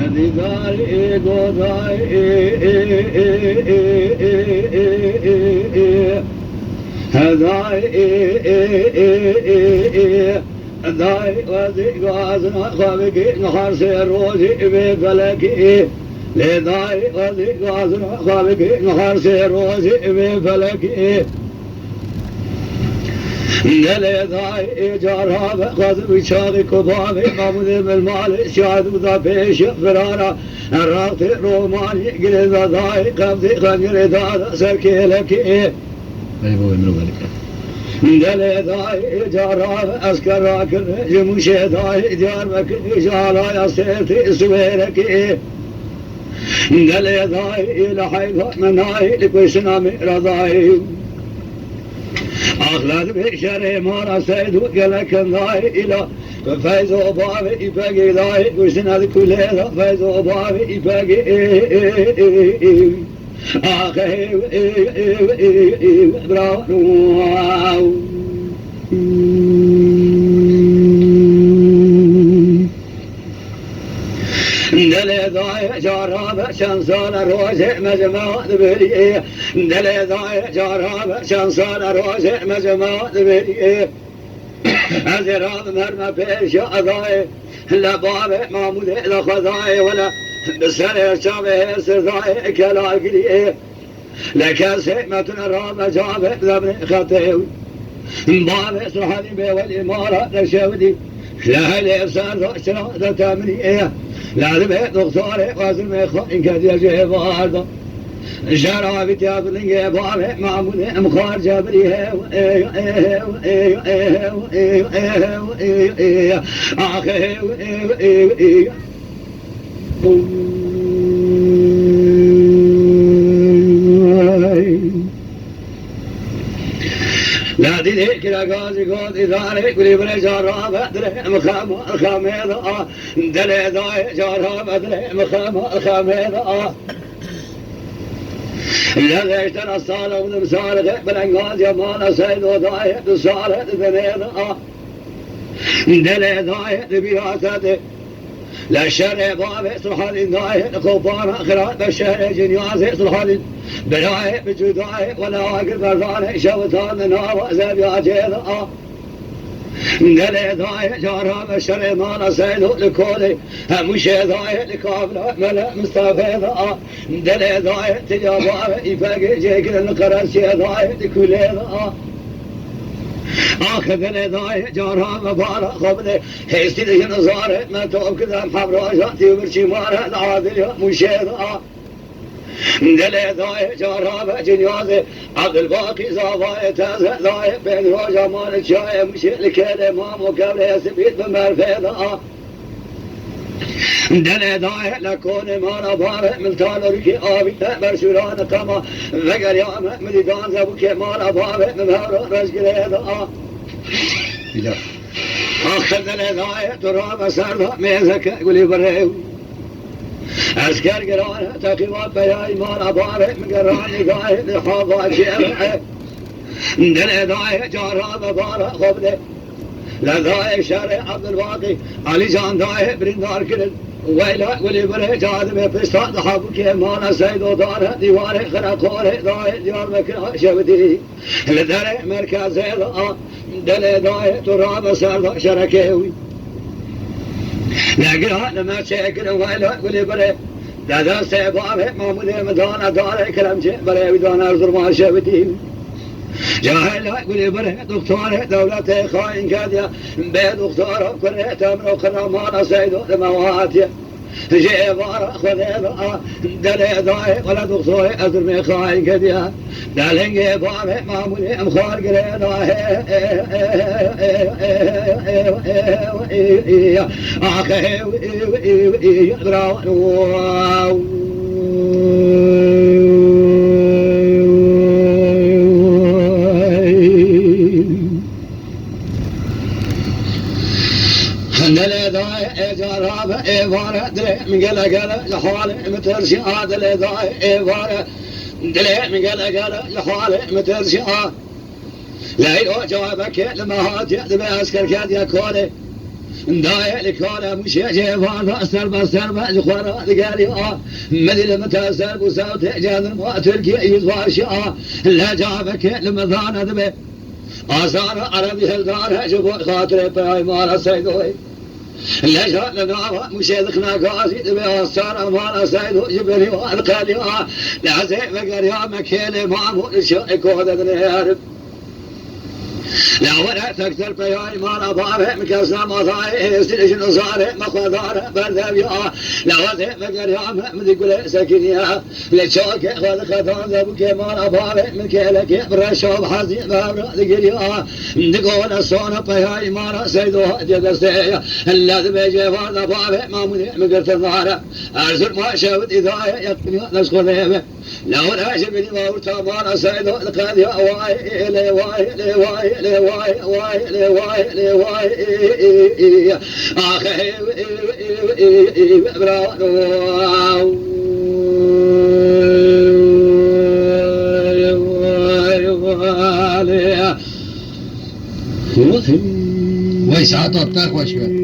داري داري داي وزي غازنا خابك نهار سيروزي بفلكي لداي وزي غازنا خابك نهار سيروزي بفلكي دل داي جارها بخذ بشاغي كبابي مامود بالمال شاهد وذا بيش فرارا الرابط روماني قلد داي قبضي خنجر دادا سركي لكي دل داي جارها اسكر راكر جموشي داي ديار بكر جالا يصيرتي سويركي دل داي لحيفا مناي لكوشنا مرضاي أخلد بشري مارا سيد وقلك ضاي إلى فايز وبابي إباقي ضاي وسنا كل هذا فايز وبابي إباقي آخي براو دل ضاي جارها شانسان روز مجمع دبلي دل ضاي جارها شانسان روز مجمع دبلي أزراب مرمى بيش أضاي لباب معمود لخضاي ولا بسر شابه سرضاي كلاقلي لك سيمة الرام جابه ذبن خطيوي باب سرحاني بوالإمارة لشودي لا الإفسار ذا ذا تامني لا ذبه دكتور قاسم مخين كذي جبار شراب تابلين جبار معمول مخار جبري آخر لا ديك لا غازي غازي داري كل بلا جارا بدر مخام الخاميض دل داي جارا بدر مخام الخاميض لا ليش ترى صالح ومصالح بالانغاز يا مانا سيد وداي صالح ذنيض دل داي بياتي لا شر باب سبحان داي خوفان خلال بشر جنياز سبحان بلاي بجداي ولا عقل برضان شوطان نار زاب يا جيدا دل داي جارا بشر مانا سيد لكولي مش داي لكابلا ملا مستفيد دل داي تجابا يفاق جيك القرش داي لكل آخذ دل جارها مبارا خبني هيستي لي نزارة ما توب كذا محبرا جاتي وبرشي مارا العادل مشيدا دل جارها جنيازي عبد الباقي زاواي تازه ضاي بين روجا مالك شاي مشي لكيلي مام وقبل يسبيت بمرفيدا دل لكوني مانا بارا من تالوركي آبي برشوران قما ذكر يا مديدان زبوكي مانا بارا من هارو رجل أخذ لذاية تراب سرده ميزك قولي بريو أسكر قرانة تقيوات بياي مانا بارا من قراني قايد الحافظ شيرا دل جارها بارا خبلي لذاية شارع عبد الباقي علي جان داية برندار كل ويلا ولي بره جاذب بستاد حبك مانا سيد وداره ديواره خرقوره داية ديار بكرا شبدي لدره مركز هذا دل داية تراب سرد شركيوي لقرا لما شكل ويلا ولي بره دادا سيباره معمول مدانا داره كلام شيء بره ودانا ارزر ما شبدي جاهل قولي بره دكتور دولة خاين كادية بيد دكتور كره تمر وخنا مانا سيدو لمواتيا جيبارا خذيبا دل داي ولا دكتور أزرمي خاين كادية دلين جيبارا معمولي مخار قريدا آخي براو جارها إيفارة دلي من قلة قلة لحوالي مترشي دلي داي إيفارة دلي من قلة قلة لحوالي مترشي لا يو جوابك لما هات يأذب أسكر كاد يكولي داية لكونا مش جيفان سربا جخورا ذقالي مدل متى سرب وسوت جاذن ما تلقي يزواشا لا جابك لمذان ذبي آثار عربي هلدار جبو خاطر باي مال سيدوي لا جاء لنا مش ذخنا قاسي ذبي آثار مال سيدو جبري والقالي لا زي مقريا مكيلي معمول شائك وذنيارب لا ولا تكثر بياي ما نظاره مكسر مضاي سلجن صاره مخضاره بردبيا لا وذي مقريا من يقول سكينيا لتشوك خذ خذان ذبك ما نظاره من كيلك برشوب حزي بابر ذقريا نقول الصون بياي ما سيدوها جدستيا الذي بيجي فرد بابه ما مني مقرت الظهره ارسل ما شاود اذا يقني نسخ ذيبه لا ولا جبني ما ورتا سيدو القاضي واي لي واي لي واي لي واي واي لي واي لي واي اخي ويسعى طرطاك وشوي